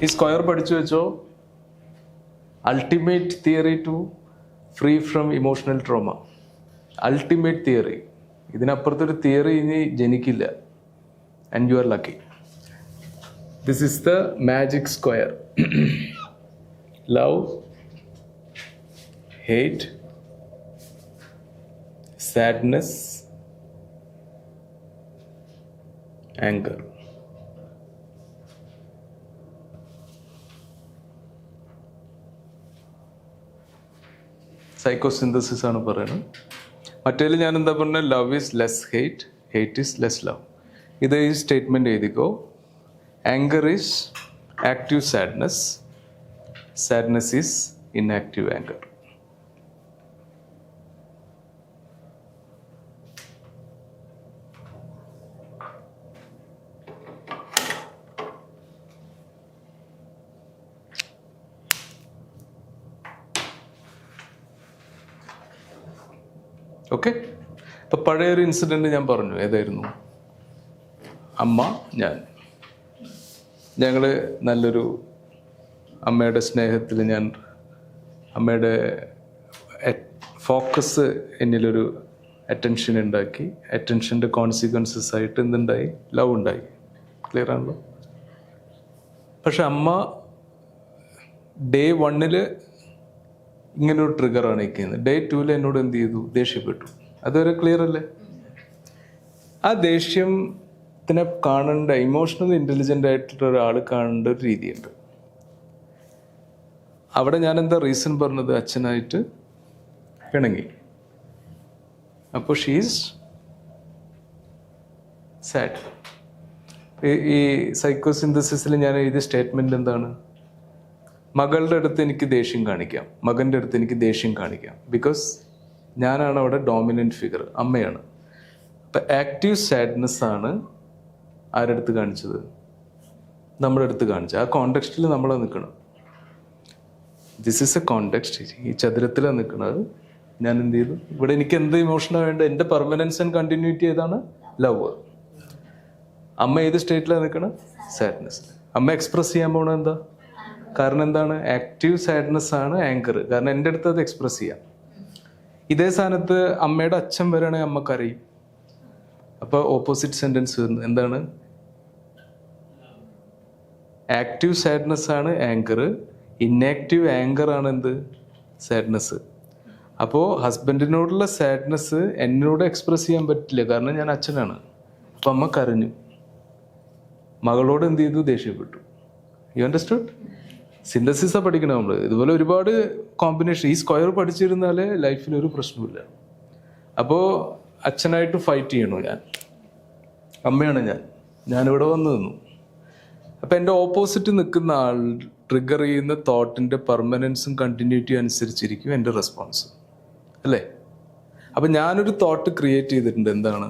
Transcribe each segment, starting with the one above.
ഈ സ്ക്വയർ പഠിച്ചു വെച്ചോ. Ultimate theory to free from emotional trauma. Ultimate theory. ഇതിനപ്പുറത്തൊരു തിയറി ഇനി ജനിക്കില്ല. And you are lucky. This is the magic square. Love, hate, sadness, anger. Psychosynthesis ആണ് പറയുന്നത്. മറ്റേതിൽ ഞാൻ എന്താ പറഞ്ഞത്? Love is less hate, hate is less love. ഇത് ഈ സ്റ്റേറ്റ്മെൻറ്റ് എഴുതിക്കോ. Anger is active sadness, sadness is inactive anger. Okay. ഇപ്പം പഴയൊരു ഇൻസിഡൻറ്റ് ഞാൻ പറഞ്ഞു. ഏതായിരുന്നു? അമ്മ, ഞങ്ങൾ നല്ലൊരു അമ്മയുടെ സ്നേഹത്തിൽ ഞാൻ അമ്മയുടെ ഫോക്കസ് എന്നിലൊരു അറ്റൻഷൻ ഉണ്ടാക്കി. അറ്റൻഷൻ്റെ കോൺസിക്വൻസസ് ആയിട്ട് എന്തുണ്ടായി? ലവ് ഉണ്ടായി. ക്ലിയർ ആണല്ലോ? പക്ഷെ അമ്മ ഡേ 1 ഇങ്ങനൊരു ട്രിഗറാണ് നിൽക്കുന്നത്. ഡേ 2 എന്നോട് എന്ത് ചെയ്തു? ദേഷ്യപ്പെട്ടു. അതുവരെ ക്ലിയർ അല്ലേ? ആ ദേഷ്യത്തിനെ കാണേണ്ട, ഇമോഷണൽ ഇൻ്റലിജൻ്റ് ആയിട്ടുള്ള ഒരാൾ കാണേണ്ട ഒരു രീതിയുണ്ട്. അവിടെ ഞാൻ എന്താ റീസൺ പറഞ്ഞത്? അച്ഛനായിട്ട് പിണങ്ങി. അപ്പോൾ ഷീസ് സാഡ്. ഈ സൈക്കോസിന്തസിസിൽ ഞാൻ എഴുതിയ സ്റ്റേറ്റ്മെൻറ്റ് എന്താണ്? മകളുടെ അടുത്ത് എനിക്ക് ദേഷ്യം കാണിക്കാം, മകൻ്റെ അടുത്ത് എനിക്ക് ദേഷ്യം കാണിക്കാം. ബിക്കോസ് ഞാനാണ് അവിടെ ഡോമിനൻറ്റ് ഫിഗർ, അമ്മയാണ്. അപ്പം ആക്റ്റീവ് സാഡ്നെസ് ആണ് ആരുടെ അടുത്ത് കാണിച്ചത്? നമ്മുടെ അടുത്ത് കാണിച്ചത്. ആ കോണ്ടെക്സ്റ്റിൽ നമ്മളാണ് നിൽക്കണം. This is A context. ഈ ചതുരത്തിലാണ് നിൽക്കുന്നത്. ഞാൻ എന്ത് ചെയ്തു? ഇവിടെ എനിക്ക് എന്ത് ഇമോഷനാണ് വേണ്ടത്? എൻ്റെ പെർമനൻസ് ആൻഡ് കണ്ടിന്യൂറ്റി ഏതാണ്? ലവ്. അമ്മ ഏത് സ്റ്റേറ്റിലാണ് നിൽക്കുന്നത്? സാഡ്നെസ്. അമ്മ എക്സ്പ്രസ് ചെയ്യാൻ പോകണത് എന്താ? കാരണം എന്താണ്? ആക്റ്റീവ് സാഡ്നെസ് ആണ് ആങ്കർ. കാരണം എൻ്റെ അടുത്ത് അത് എക്സ്പ്രസ് ചെയ്യാം. ഇതേ സ്ഥാനത്ത് അമ്മയുടെ അച്ഛൻ വരികയാണെങ്കിൽ അമ്മക്കറിയും. അപ്പോൾ ഓപ്പോസിറ്റ് സെൻറ്റൻസ് വരുന്നു. എന്താണ്? ആക്റ്റീവ് സാഡ്നെസ് ആണ് ആങ്കർ, ഇന്നാക്റ്റീവ് ആങ്കർ ആണ് എന്ത്? സാഡ്നെസ്. അപ്പോൾ ഹസ്ബൻഡിനോടുള്ള സാഡ്നെസ് എന്നോട് എക്സ്പ്രസ് ചെയ്യാൻ പറ്റില്ല, കാരണം ഞാൻ അച്ഛനാണ്. അപ്പം അമ്മ കരഞ്ഞു. മകളോട് എന്ത് ചെയ്തു? ദേഷ്യപ്പെട്ടു. You understood? സിന്തസിസാണ് പഠിക്കണം നമ്മൾ. ഇതുപോലെ ഒരുപാട് കോമ്പിനേഷൻ. ഈ സ്ക്വയർ പഠിച്ചിരുന്നാൽ ലൈഫിൽ ഒരു പ്രശ്നമില്ല. അപ്പോൾ അച്ഛനായിട്ട് ഫൈറ്റ് ചെയ്യണു ഞാൻ, അമ്മയാണ് ഞാനിവിടെ വന്നു നിന്നു. അപ്പം എൻ്റെ ഓപ്പോസിറ്റ് നിൽക്കുന്ന ആൾ ട്രിഗർ ചെയ്യുന്ന തോട്ടിൻ്റെ പെർമനൻസും കണ്ടിന്യൂറ്റിയും അനുസരിച്ചിരിക്കും എൻ്റെ റെസ്പോൺസ്, അല്ലേ? അപ്പം ഞാനൊരു തോട്ട് ക്രിയേറ്റ് ചെയ്തിട്ടുണ്ട്. എന്താണ്?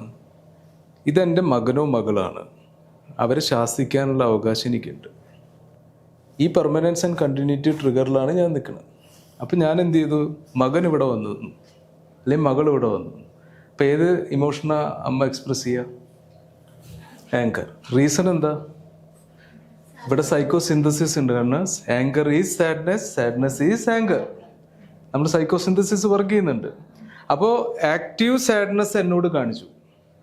ഇതെൻ്റെ മകനോ മകളാണ്, അവരെ ശാസിക്കാനുള്ള അവകാശം എനിക്കുണ്ട്. ഈ പെർമനൻസ് ആൻഡ് കണ്ടിന്യൂറ്റി ട്രിഗറിലാണ് ഞാൻ നിൽക്കുന്നത്. അപ്പം ഞാൻ എന്ത് ചെയ്തു? മകൻ ഇവിടെ വന്നു നിന്നു, അല്ലെങ്കിൽ മകൾ ഇവിടെ വന്നു. അപ്പം ഏത് ഇമോഷനാണ് അമ്മ എക്സ്പ്രസ് ചെയ്യുക? ആങ്കർ. റീസൺ എന്താ? ഇവിടെ സൈക്കോ സിന്തസിസ് ഉണ്ട്. കാരണം anchor is sadness, sadness is anchor. നമ്മൾ സൈക്കോ സിന്തസിസ് വർക്ക് ചെയ്യുന്നുണ്ട്. അപ്പോൾ ആക്റ്റീവ് സാഡ്നെസ് എന്നോട് കാണിച്ചു.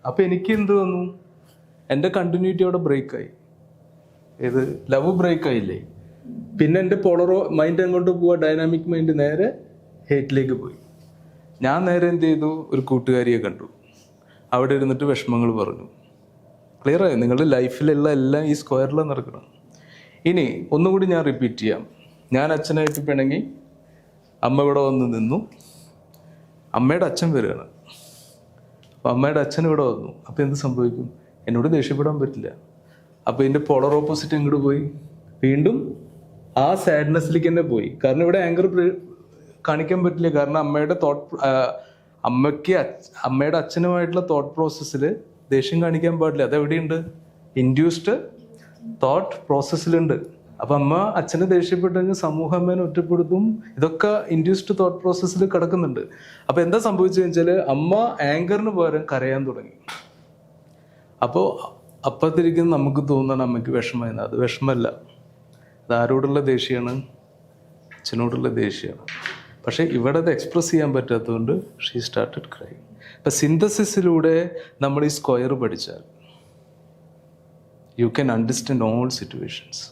അപ്പോൾ എനിക്ക് എന്ത് വന്നു? എൻ്റെ കണ്ടിന്യൂറ്റി അവിടെ ബ്രേക്കായി. ഏത്? ലവ് ബ്രേക്കായില്ലേ? പിന്നെ എൻ്റെ പോളറോ മൈൻഡ് എങ്ങോട്ട് പോവുക? ഡൈനാമിക് മൈൻഡ് നേരെ ഹേറ്റിലേക്ക് പോയി. ഞാൻ നേരെ എന്ത് ചെയ്തു? ഒരു കൂട്ടുകാരിയെ കണ്ടു. അവിടെ ഇരുന്നിട്ട് വിഷമങ്ങൾ പറഞ്ഞു. ക്ലിയറായി? നിങ്ങളുടെ ലൈഫിലുള്ള എല്ലാം ഈ സ്ക്വയറിലാണ് നടക്കണം. ഇനി ഒന്നുകൂടി ഞാൻ റിപ്പീറ്റ് ചെയ്യാം. ഞാൻ അച്ഛനായിട്ട് പിണങ്ങി, അമ്മ ഇവിടെ വന്ന് നിന്നു. അമ്മയുടെ അച്ഛൻ വരികയാണ്. അപ്പം അമ്മയുടെ അച്ഛൻ ഇവിടെ വന്നു. അപ്പോൾ എന്ത് സംഭവിക്കും? എന്നോട് ദേഷ്യപ്പെടാൻ പറ്റില്ല. അപ്പോൾ ഇതിൻ്റെ പോളർ ഓപ്പോസിറ്റ് എങ്ങോട്ട് പോയി? വീണ്ടും ആ സാഡ്നെസ്സിലേക്ക് തന്നെ പോയി. കാരണം ഇവിടെ ആങ്കർ കാണിക്കാൻ പറ്റില്ല. കാരണം അമ്മയുടെ അച്ഛനുമായിട്ടുള്ള തോട്ട് പ്രോസസ്സിൽ ദേഷ്യം കാണിക്കാൻ പാടില്ല. അതെവിടെയുണ്ട്? ഇൻഡ്യൂസ്ഡ് തോട്ട് പ്രോസസ്സിലുണ്ട്. അപ്പം അമ്മ അച്ഛനെ ദേഷ്യപ്പെട്ടെങ്കിൽ സമൂഹം അമ്മേനെ ഒറ്റപ്പെടുത്തും. ഇതൊക്കെ ഇൻഡ്യൂസ്ഡ് തോട്ട് പ്രോസസ്സിൽ കിടക്കുന്നുണ്ട്. അപ്പം എന്താ സംഭവിച്ചതെന്ന് വെച്ചാൽ അമ്മ ആങ്കറിന് പകരം കരയാൻ തുടങ്ങി. അപ്പോൾ അപ്പത്തിരിക്കുന്ന നമുക്ക് തോന്നണം അമ്മയ്ക്ക് വിഷമമെന്ന്. അത് വിഷമല്ല. അത് ആരോടുള്ള ദേഷ്യമാണ്? അച്ഛനോടുള്ള ദേഷ്യമാണ്. പക്ഷേ ഇവിടെ അത് എക്സ്പ്രസ് ചെയ്യാൻ പറ്റാത്തതുകൊണ്ട് ഷീ സ്റ്റാർട്ടഡ് ക്രൈ. അപ്പം സിന്തസിസിലൂടെ നമ്മൾ ഈ സ്ക്വയർ പഠിച്ചാൽ you can understand all situations.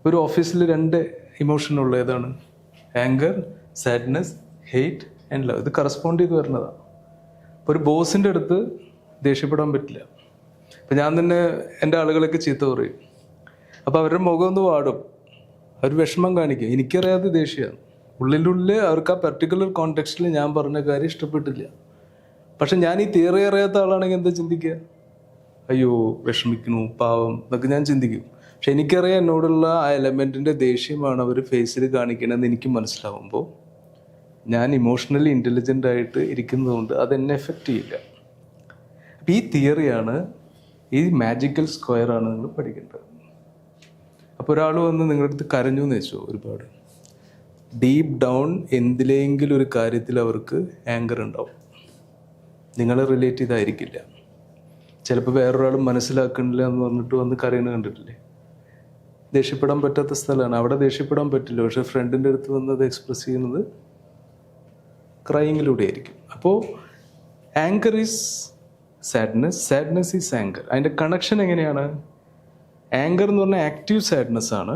ഒരു ഓഫീസിൽ 2 ഇമോഷൻ ഉള്ള ഏതാണ്? Anchor, sadness, hate and love. ഇത് കറസ്പോണ്ട് ചെയ്ത് വരുന്നതാണ്. ഇപ്പോൾ ഒരു ബോസിൻ്റെ അടുത്ത് ദേഷ്യപ്പെടാൻ പറ്റില്ല. അപ്പം ഞാൻ തന്നെ എൻ്റെ ആളുകളൊക്കെ ചീത്ത പറയും. അപ്പോൾ അവരുടെ മുഖം ഒന്ന് വാടും, അവർ വിഷമം കാണിക്കും. എനിക്കറിയാതെ ദേഷ്യമാണ്. ഉള്ളിലുള്ളിൽ അവർക്ക് ആ പെർട്ടിക്കുലർ കോണ്ടെക്സ്റ്റിൽ ഞാൻ പറഞ്ഞ കാര്യം ഇഷ്ടപ്പെട്ടില്ല. പക്ഷെ ഞാൻ ഈ തിയറി അറിയാത്ത ആളാണെങ്കിൽ എന്താ ചിന്തിക്കുക? അയ്യോ വിഷമിക്കണു, പാവം എന്നൊക്കെ ഞാൻ ചിന്തിക്കും. പക്ഷെ എനിക്കറിയാം എന്നോടുള്ള ആ എലമെൻറ്റിൻ്റെ ദേഷ്യമാണ് അവർ ഫേസിൽ കാണിക്കണമെന്ന് എനിക്ക് മനസ്സിലാവുമ്പോൾ ഞാൻ ഇമോഷണലി ഇൻ്റലിജൻ്റ് ആയിട്ട് ഇരിക്കുന്നതുകൊണ്ട് അതെന്നെ എഫക്റ്റ് ചെയ്യില്ല. അപ്പം ഈ തിയറിയാണ്, ഈ മാജിക്കൽ സ്ക്വയറാണ് നിങ്ങൾ പഠിക്കേണ്ടത്. അപ്പോൾ ഒരാൾ വന്ന് നിങ്ങളുടെ അടുത്ത് കരഞ്ഞു എന്ന് വെച്ചോ, ഒരുപാട് ഡീപ്പ് ഡൗൺ എന്തിലെങ്കിലും ഒരു കാര്യത്തിൽ അവർക്ക് ആങ്കർ ഉണ്ടാവും. നിങ്ങളെ റിലേറ്റ് ചെയ്തായിരിക്കില്ല. ചിലപ്പോൾ വേറൊരാൾ മനസ്സിലാക്കണില്ല എന്ന് പറഞ്ഞിട്ട് വന്ന് കരയുന്നത് കണ്ടിട്ടില്ലേ? ദേഷ്യപ്പെടാൻ പറ്റാത്ത സ്ഥലമാണ്, അവിടെ ദേഷ്യപ്പെടാൻ പറ്റില്ല. പക്ഷെ ഫ്രണ്ടിൻ്റെ അടുത്ത് വന്ന് അത് എക്സ്പ്രസ് ചെയ്യുന്നത് ക്രൈയിങ്ങിലൂടെ ആയിരിക്കും. അപ്പോൾ anchor is sadness, sadness is anchor. അതിൻ്റെ കണക്ഷൻ എങ്ങനെയാണ്? ആങ്കർ എന്ന് പറഞ്ഞാൽ ആക്റ്റീവ് സാഡ്നെസ് ആണ്,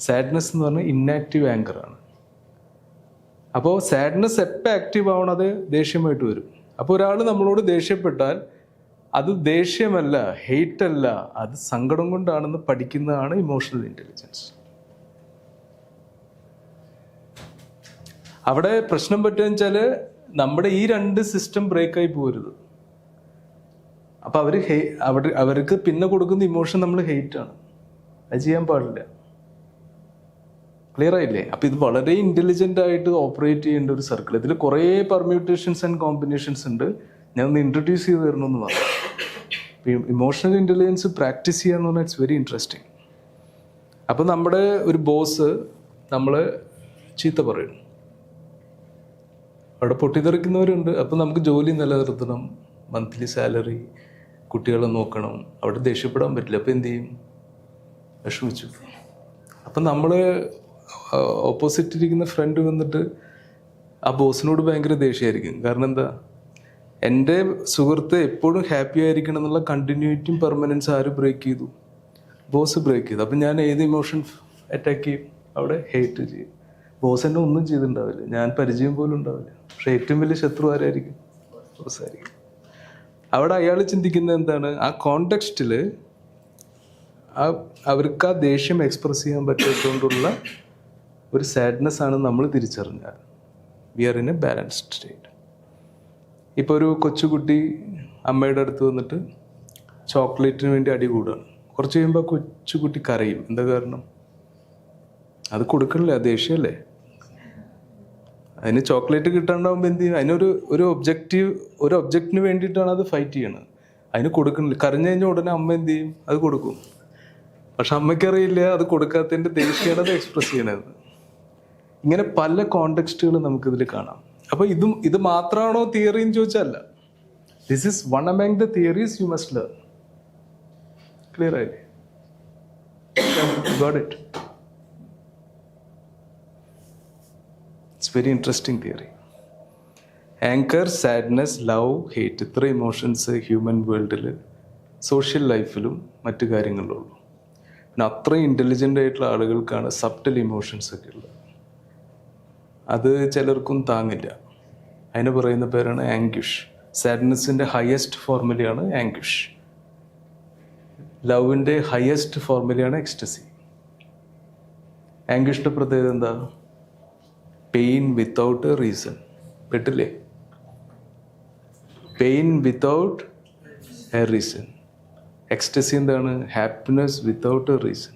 സാഡ്നെസ് എന്ന് പറഞ്ഞാൽ ഇന്നാക്റ്റീവ് ആങ്കർ ആണ്. അപ്പോൾ സാഡ്നെസ് എപ്പോൾ ആക്റ്റീവ് ആവണത് ദേഷ്യമായിട്ട് വരും. അപ്പോൾ ഒരാൾ നമ്മളോട് ദേഷ്യപ്പെട്ടാൽ അത് ദേഷ്യമല്ല, ഹെയ്റ്റ് അല്ല, അത് സങ്കടം കൊണ്ടാണെന്ന് പഠിക്കുന്നതാണ് ഇമോഷണൽ ഇൻ്റലിജൻസ്. അവിടെ പ്രശ്നം പറ്റുകയെന്ന് വെച്ചാൽ നമ്മുടെ ഈ 2 സിസ്റ്റം ബ്രേക്കായി പോരുത്. അപ്പം അവർക്ക് പിന്നെ കൊടുക്കുന്ന ഇമോഷൻ നമ്മൾ ഹെയ്റ്റാണ്. അത് ചെയ്യാൻ പാടില്ല. ക്ലിയർ ആയില്ലേ? അപ്പം ഇത് വളരെ ഇൻ്റലിജൻ്റ് ആയിട്ട് ഓപ്പറേറ്റ് ചെയ്യേണ്ട ഒരു സർക്കിൾ. ഇതിൽ കുറേ പെർമ്യൂട്ടേഷൻസ് ആൻഡ് കോമ്പിനേഷൻസ് ഉണ്ട്. ഞാൻ ഒന്ന് ഇൻട്രൊഡ്യൂസ് ചെയ്ത് തരണമെന്ന് പറഞ്ഞു. ഇമോഷണൽ ഇൻ്റലിജൻസ് പ്രാക്ടീസ് ചെയ്യാന്ന് പറഞ്ഞാൽ ഇറ്റ്സ് വെരി ഇൻട്രസ്റ്റിംഗ്. അപ്പോൾ നമ്മുടെ ഒരു ബോസ് നമ്മൾ ചീത്ത പറയും, അവിടെ പൊട്ടിത്തെറിക്കുന്നവരുണ്ട്. അപ്പോൾ നമുക്ക് ജോലി നിലനിർത്തണം, മന്ത്ലി സാലറി, കുട്ടികളെ നോക്കണം, അവിടെ ദേഷ്യപ്പെടാൻ പറ്റില്ല. അപ്പോൾ എന്ത് ചെയ്യും? വിഷമിച്ചു. അപ്പം നമ്മൾ ഓപ്പോസിറ്റ് ഇരിക്കുന്ന ഫ്രണ്ട് വന്നിട്ട് ആ ബോസിനോട് ഭയങ്കര ദേഷ്യമായിരിക്കും. കാരണം എന്താ? എൻ്റെ സുഹൃത്ത് എപ്പോഴും ഹാപ്പി ആയിരിക്കണം എന്നുള്ള കണ്ടിന്യൂറ്റിയും പെർമനൻസ് ആര് ബ്രേക്ക് ചെയ്തു? ബോസ് ബ്രേക്ക് ചെയ്തു. അപ്പം ഞാൻ ഏത് ഇമോഷൻ അറ്റാക്ക് ചെയ്യും? അവിടെ ഹേറ്റ് ചെയ്യും. ബോസ് എന്നെ ഒന്നും ചെയ്തിട്ടുണ്ടാവില്ല, ഞാൻ പരിചയം പോലും ഉണ്ടാവില്ല. പക്ഷെ ഏറ്റവും വലിയ ശത്രു ആരായിരിക്കും? ബോസ് ആയിരിക്കും. അവിടെ അയാൾ ചിന്തിക്കുന്നത് എന്താണ്? ആ കോണ്ടെക്സ്റ്റിൽ അവർക്ക് ആ ദേഷ്യം എക്സ്പ്രസ് ചെയ്യാൻ പറ്റാത്തതുകൊണ്ടുള്ള ഒരു സാഡ്നെസ് ആണ് നമ്മൾ തിരിച്ചറിഞ്ഞാൽ we are in a balanced state. ഇപ്പോൾ ഒരു കൊച്ചുകുട്ടി അമ്മയുടെ അടുത്ത് വന്നിട്ട് ചോക്ലേറ്റിന് വേണ്ടി അടി കൂടുകയാണ്. കുറച്ച് കഴിയുമ്പോൾ കൊച്ചുകുട്ടി കരയും. എന്താ കാരണം? അത് കൊടുക്കണില്ല, ദേഷ്യമല്ലേ. അതിന് ചോക്ലേറ്റ് കിട്ടാണ്ടാവുമ്പോൾ എന്ത് ചെയ്യും? അതിനൊരു ഒബ്ജക്റ്റിന് വേണ്ടിയിട്ടാണ് അത് ഫൈറ്റ് ചെയ്യണത്. അതിന് കൊടുക്കണില്ല. കരഞ്ഞു കഴിഞ്ഞാൽ ഉടനെ അമ്മ എന്ത് ചെയ്യും? അത് കൊടുക്കും. പക്ഷെ അമ്മയ്ക്കറിയില്ല അത് കൊടുക്കാത്തതിൻ്റെ ദേഷ്യമാണ് അത് എക്സ്പ്രസ് ചെയ്യണത്. ഇങ്ങനെ പല കോണ്ടെക്സ്റ്റുകൾ നമുക്കിതിൽ കാണാം. അപ്പോൾ ഇത് മാത്രമാണോ തിയറി എന്ന് ചോദിച്ചല്ല. This is one among the theories you must learn. Clear ആയില്ലേ? Got it? It's very interesting theory. Anger, sadness, love, hate, ഇത്ര ഇമോഷൻസ് ഹ്യൂമൻ വേൾഡിൽ, സോഷ്യൽ ലൈഫിലും മറ്റു കാര്യങ്ങളിലുള്ളൂ. പിന്നെ അത്രയും ഇൻ്റലിജൻ്റ് ആയിട്ടുള്ള ആളുകൾക്കാണ് സബ്റ്റൽ ഇമോഷൻസ് ഒക്കെ ഉള്ളത്. അത് ചിലർക്കും താങ്ങില്ല. അതിന് പറയുന്ന പേരാണ് ആംഗ്വിഷ്. സാഡ്നെസ്സിൻ്റെ ഹയസ്റ്റ് ഫോർമുലയാണ് ആംഗ്വിഷ്. ലവിൻ്റെ ഹയസ്റ്റ് ഫോർമുലയാണ് എക്സ്റ്റസി. ആംഗ്വിഷിൻ്റെ പ്രത്യേകത എന്താ? Pain without a reason. പെട്ടില്ലേ? Pain without a reason. Ecstasy എന്താണ്? Happiness without a reason.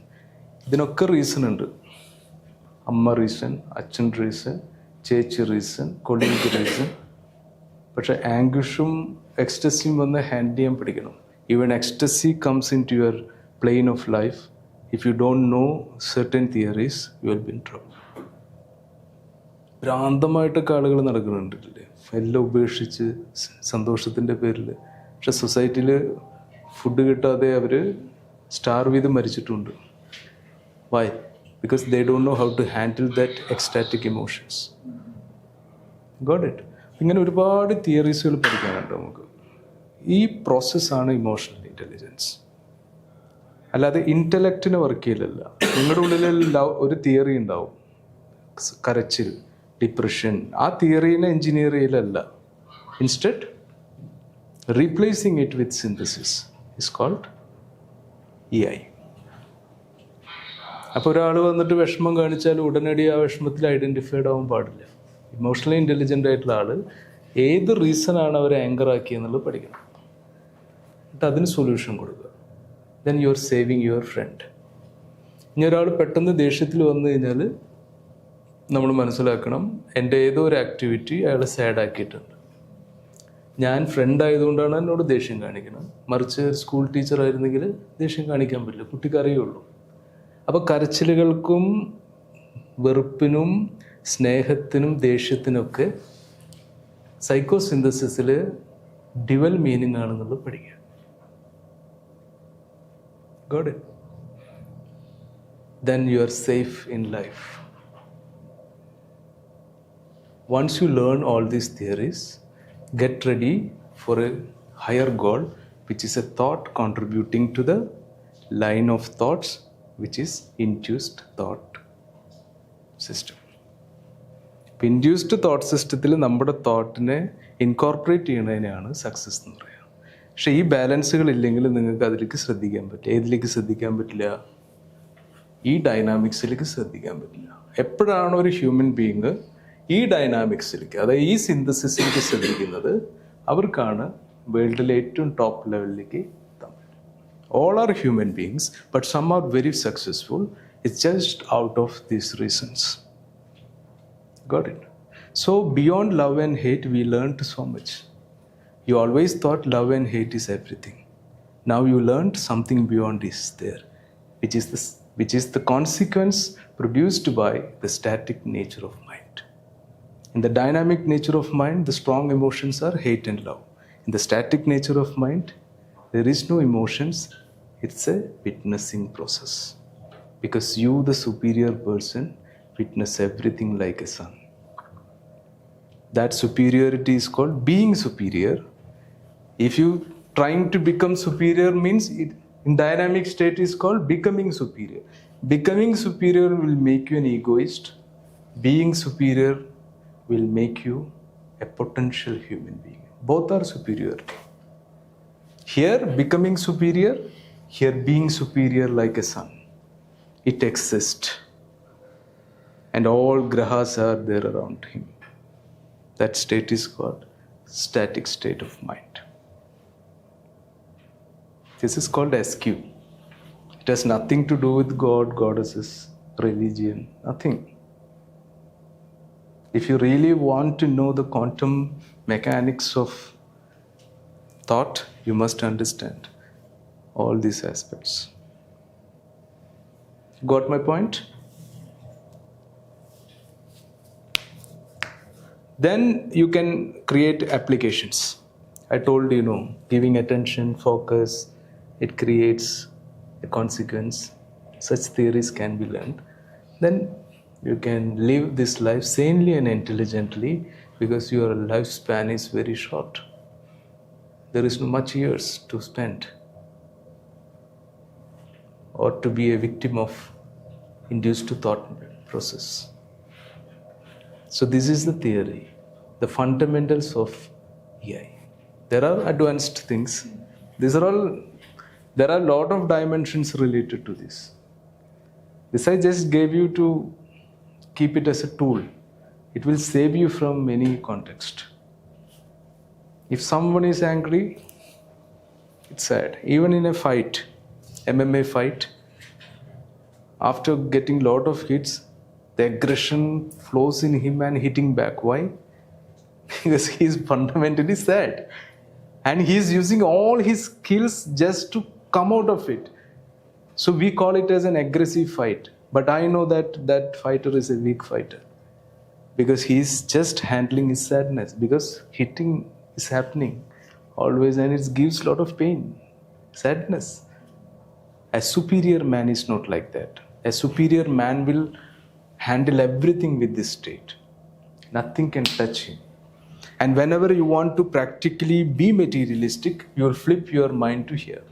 ഇതിനൊക്കെ റീസൺ ഉണ്ട്. അമ്മ റീസൺ, അച്ഛൻ റീസൺ, ചേച്ചി റീസൺ, കൊളീഗ് റീസൺ. പക്ഷെ ആംഗ്വിഷും എക്സ്റ്റസിയും വന്ന് ഹാൻഡിൽ ചെയ്യാൻ പഠിക്കണം. Even ecstasy comes into your plane of life. If you don't know certain theories you will be in trouble. ഭ്രാന്തമായിട്ടൊക്കെ ആളുകൾ നടക്കുന്നുണ്ടല്ലേ, എല്ലാം ഉപേക്ഷിച്ച് സന്തോഷത്തിൻ്റെ പേരിൽ. പക്ഷെ സൊസൈറ്റിയിൽ ഫുഡ് കിട്ടാതെ അവർ സ്റ്റാർവ് ചെയ്ത് മരിച്ചിട്ടുണ്ട്. Why? Because they don't know how to handle that ecstatic emotions. Got it? ഇങ്ങനെ ഒരുപാട് തിയറീസുകൾ പഠിക്കാനുണ്ട് നമുക്ക്. ഈ പ്രോസസ്സാണ് ഇമോഷണൽ ഇൻ്റലിജൻസ്. അല്ലാതെ ഇൻ്റലക്റ്റിന് വർക്ക് ചെയ്യലല്ല. നിങ്ങളുടെ ഉള്ളിൽ ഒരു തിയറി ഉണ്ടാവും, കരച്ചിൽ, ഡിപ്രഷൻ. ആ തിയറീനെ എൻജിനീയർ ചെയ്യലല്ല. Instead replacing it with synthesis is called EI. അപ്പോൾ ഒരാൾ വന്നിട്ട് വിഷമം കാണിച്ചാൽ ഉടനടി ആ വിഷമത്തിൽ ഐഡൻറ്റിഫൈഡ് ആവാൻ പാടില്ല. ഇമോഷണലി ഇൻ്റലിജൻ്റ് ആയിട്ടുള്ള ആൾ ഏത് റീസണാണ് അവരെ ആങ്കർ ആക്കിയെന്നുള്ളത് പഠിക്കണം. എന്നിട്ട് അതിന് സൊല്യൂഷൻ കൊടുക്കുക. Then you are saving your friend. ഇനി ഒരാൾ പെട്ടെന്ന് ദേഷ്യത്തിൽ വന്നു കഴിഞ്ഞാൽ നമ്മൾ മനസ്സിലാക്കണം, എൻ്റെ ഏതോ ഒരു ആക്ടിവിറ്റി അയാൾ സാഡാക്കിയിട്ടുണ്ട്. ഞാൻ ഫ്രണ്ട് ആയതുകൊണ്ടാണ് എന്നോട് ദേഷ്യം കാണിക്കണം. മറിച്ച് സ്കൂൾ ടീച്ചർ ആയിരുന്നെങ്കിൽ ദേഷ്യം കാണിക്കാൻ പറ്റില്ല, കുട്ടിക്ക് അറിയുള്ളൂ. അപ്പോൾ കരച്ചിലുകൾക്കും വെറുപ്പിനും സ്നേഹത്തിനും ദേഷ്യത്തിനൊക്കെ സൈക്കോസിന്തസിസിൽ ഡ്യുവൽ മീനിങ് ആണെന്നുള്ളത് പഠിക്കുക. Got it? Then you are safe in life. Once you learn all these theories, get ready for a higher goal, which is a thought contributing to the line of thoughts, which is induced thought system. Induced thought സിസ്റ്റത്തിൽ നമ്മുടെ തോട്ടിനെ incorporate ചെയ്യുന്നതിനാണ് success എന്ന് പറയുക. പക്ഷേ ഈ ബാലൻസുകൾ ഇല്ലെങ്കിൽ നിങ്ങൾക്ക് അതിലേക്ക് ശ്രദ്ധിക്കാൻ പറ്റില്ല. ഏതിലേക്ക് ശ്രദ്ധിക്കാൻ പറ്റില്ല? ഈ ഡൈനാമിക്സിലേക്ക് ശ്രദ്ധിക്കാൻ പറ്റില്ല. എപ്പോഴാണ് ഒരു ഹ്യൂമൻ ബീയിങ് ഈ ഡൈനാമിക്സിലേക്ക്, അതായത് ഈ സിന്തസിസിലേക്ക് ശ്രദ്ധിക്കുന്നത്, അവർക്കാണ് വേൾഡിലെ ഏറ്റവും ടോപ്പ് ലെവലിലേക്ക് എത്താൻ പറ്റും. All are human beings, but some are very successful. It's just out of these reasons. Got it? So beyond love and hate, we learned so much. You always thought love and hate is everything. Now you learned something beyond is there, which is the consequence produced by the static nature of mind. In the dynamic nature of mind, the strong emotions are hate and love. In the static nature of mind, there is no emotions. It's a witnessing process. Because you, the superior person, witness everything like a son. That superiority is called being superior. If you trying to become superior means it, in dynamic state is called becoming superior. Becoming superior will make you an egoist. Being superior will make you a potential human being. Both are superiority. Here becoming superior, here being superior like a son. It exists. And all grahas are there around him. That state is called static state of mind. This is called SQ. It has nothing to do with God, goddesses, religion, nothing. If you really want to know the quantum mechanics of thought, you must understand all these aspects. Got my point? Then you can create applications. I told you, giving attention, focus, it creates a consequence. Such theories can be learned. Then you can live this life sanely and intelligently, because your lifespan is very short. There is no much years to spend, or to be a victim of induced thought process. So this is the theory, the fundamentals of EI. There are advanced things. There are a lot of dimensions related to this. This I just gave you to keep it as a tool. It will save you from any context. If someone is angry, it's sad. Even in a fight, MMA fight, after getting lot of hits, the aggression flows in him and hitting back. Why? Because he is fundamentally sad. And he is using all his skills just to come out of it. So we call it as an aggressive fight. But I know that that fighter is a weak fighter. Because he is just handling his sadness. Because hitting is happening always, and it gives a lot of pain, sadness. A superior man is not like that. A superior man will handle everything with this state. Nothing can touch him. And whenever you want to practically be materialistic, you will flip your mind to here.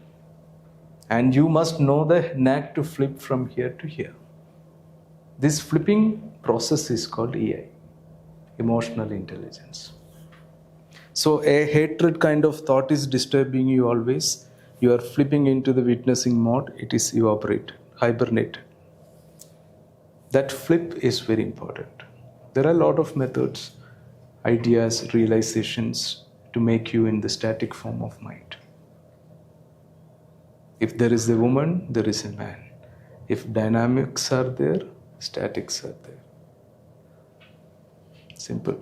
And you must know the knack to flip from here to here. This flipping process is called EI, emotional intelligence. So a hatred kind of thought is disturbing you always. You are flipping into the witnessing mode. It is evaporated, hibernated. That flip is very important. There are a lot of methods, ideas, realizations to make you in the static form of mind. If there is a woman, there is a man. If dynamics are there, statics are there. Simple.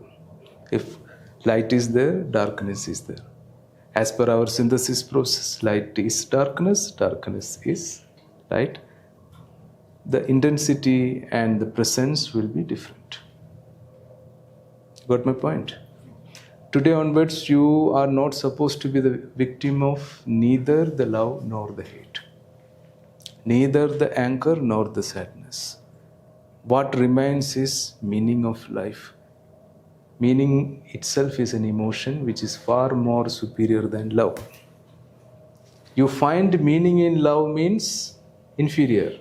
If light is there, darkness is there. As per our synthesis process, light is darkness, darkness is light. The intensity and the presence will be different. Got my point? Today onwards, you are not supposed to be the victim of neither the love nor the hate, neither the anger nor the sadness. What remains is meaning of life. Meaning itself is an emotion which is far more superior than love. You find meaning in love means inferior.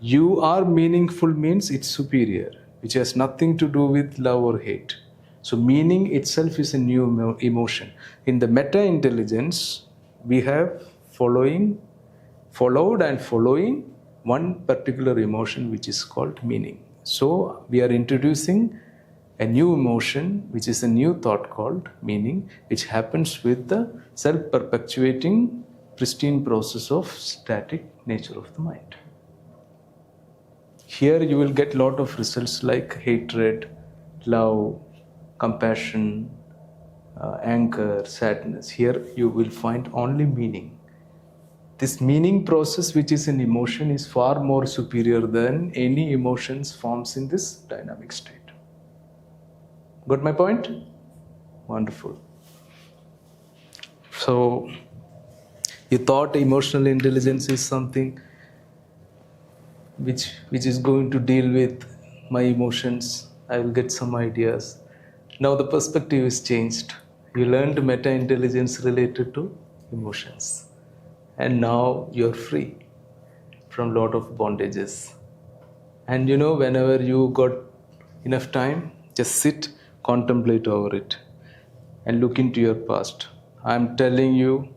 You are meaningful means it's superior, which has nothing to do with love or hate. So meaning itself is a new emotion. In the meta-intelligence, we have followed and following one particular emotion which is called meaning. So we are introducing a new emotion, which is a new thought called meaning, which happens with the self-perpetuating, pristine process of static nature of the mind. Here you will get a lot of results like hatred, love, compassion, anger, sadness. Here you will find only meaning. This meaning process, which is an emotion, is far more superior than any emotions forms in this dynamic state. Got my point? Wonderful. So, you thought emotional intelligence is something which is going to deal with my emotions. I will get some ideas. Now the perspective is changed. You learned meta-intelligence related to emotions. And now you're free from a lot of bondages. And whenever you got enough time, just sit, contemplate over it, and look into your past. I'm telling you,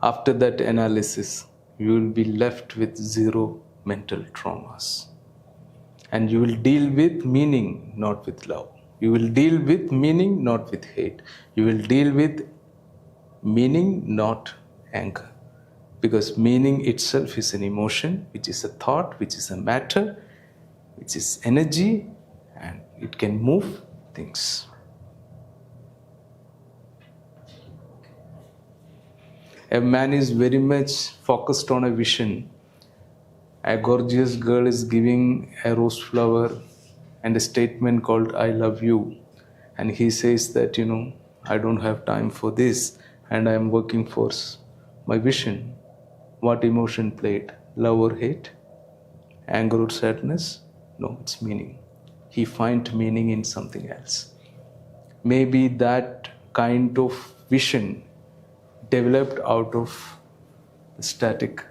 after that analysis, you will be left with zero mental traumas. And you will deal with meaning, not with love. You will deal with meaning, not with hate. You will deal with meaning, not anger. Because meaning itself is an emotion, which is a thought, which is a matter, which is energy, and it can move things. A man is very much focused on a vision. A gorgeous girl is giving a rose flower and a statement called I love you. And he says that, I don't have time for this and I am working for my vision. What emotion played? Love or hate? Anger or sadness? No, it's meaning. He finds meaning in something else. Maybe that kind of vision developed out of the static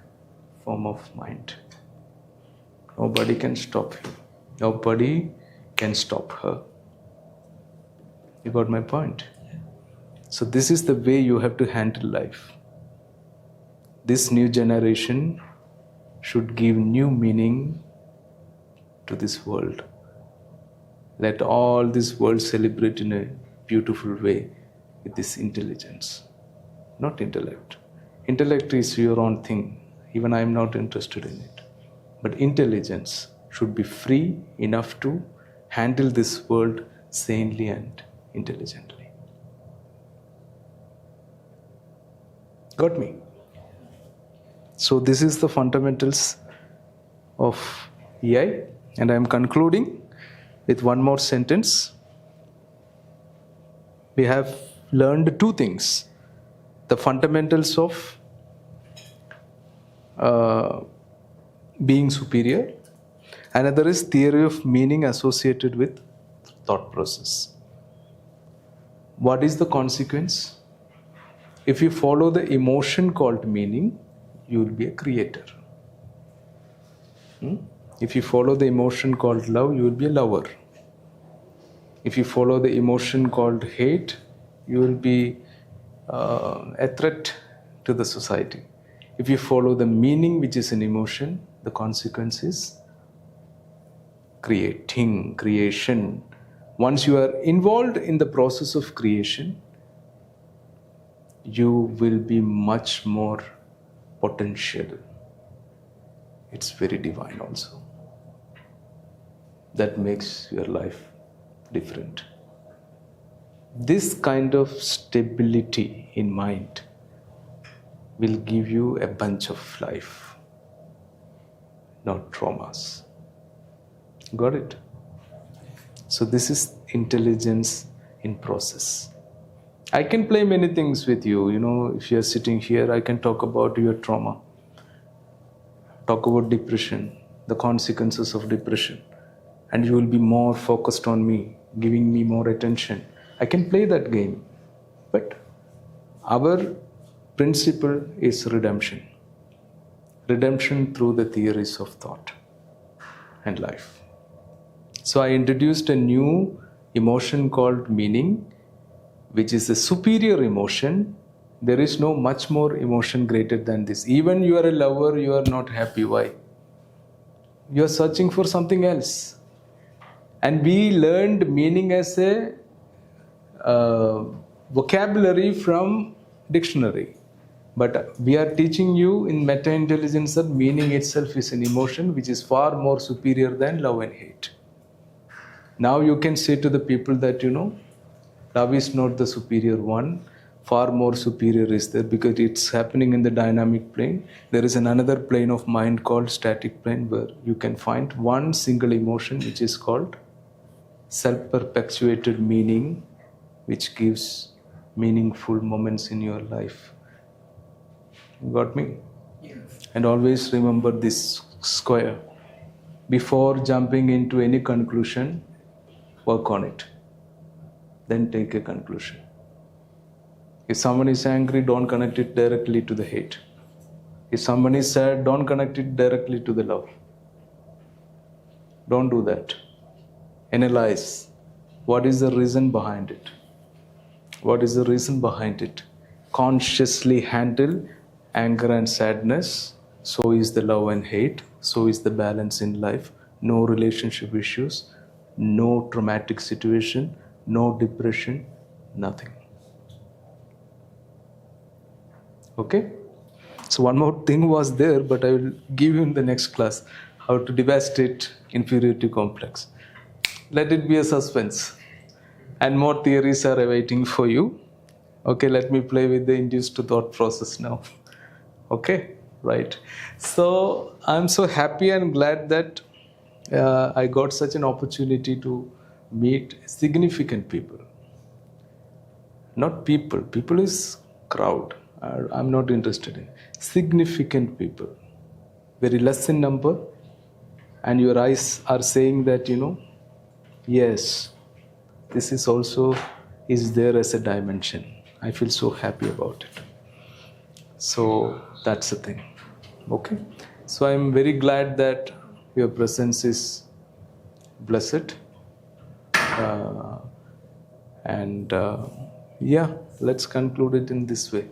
form of mind. Nobody can stop him. Nobody can stop her. You got my point? So this is the way you have to handle life. This new generation should give new meaning to this world. Let all this world celebrate in a beautiful way with this intelligence, not intellect. Intellect is your own thing. Even I am not interested in it. But intelligence should be free enough to handle this world sanely and intelligently. Got me? So this is the fundamentals of EI, and I am concluding with one more sentence. We have learned two things. The fundamentals of being superior. Another is theory of meaning associated with thought process. What is the consequence? If you follow the emotion called meaning, you will be a creator. If you follow the emotion called love, you will be a lover. If you follow the emotion called hate, you will be a threat to the society. If you follow the meaning, which is an emotion, the consequence is creation. Once you are involved in the process of creation, you will be much more potential. It's very divine also. That makes your life different. This kind of stability in mind will give you a bunch of life, not traumas. Got it? So this is intelligence in process. I can play many things with you. If you're sitting here, I can talk about your trauma, talk about depression, the consequences of depression, and you will be more focused on me, giving me more attention. I can play that game. But our principle is redemption. Redemption through the theories of thought and life. So I introduced a new emotion called meaning, which is a superior emotion. There is no much more emotion greater than this. Even you are a lover, you are not happy. Why? You are searching for something else. And we learned meaning as a vocabulary from dictionary. But we are teaching you in meta-intelligence that meaning itself is an emotion which is far more superior than love and hate. Now you can say to the people that, love is not the superior one. Far more superior is there because it's happening in the dynamic plane. There is another plane of mind called static plane where you can find one single emotion which is called self-perpetuated meaning, which gives meaningful moments in your life. Got me? Yes. And always remember this square. Before jumping into any conclusion, work on it. Then take a conclusion. If someone is angry, don't connect it directly to the hate. If someone is sad, don't connect it directly to the love. Don't do that. Analyze. What is the reason behind it? What is the reason behind it? Consciously handle anger and sadness. So is the love and hate. So is the balance in life. No relationship issues. No traumatic situation. No depression. Nothing. Okay? So one more thing was there, but I will give you in the next class how to devastate inferiority complex. Let it be a suspense. And more theories are awaiting for you. Okay, let me play with the induced thought process now. Okay, right. So I'm so happy and glad that I got such an opportunity to meet significant people. Not people. People is crowd. I'm not interested in. Significant people. Very less in number. And your eyes are saying that, yes, this is also is there as a dimension. I feel so happy about it. So that's the thing. Okay. So I'm very glad that your presence is blessed. And yeah, let's conclude it in this way.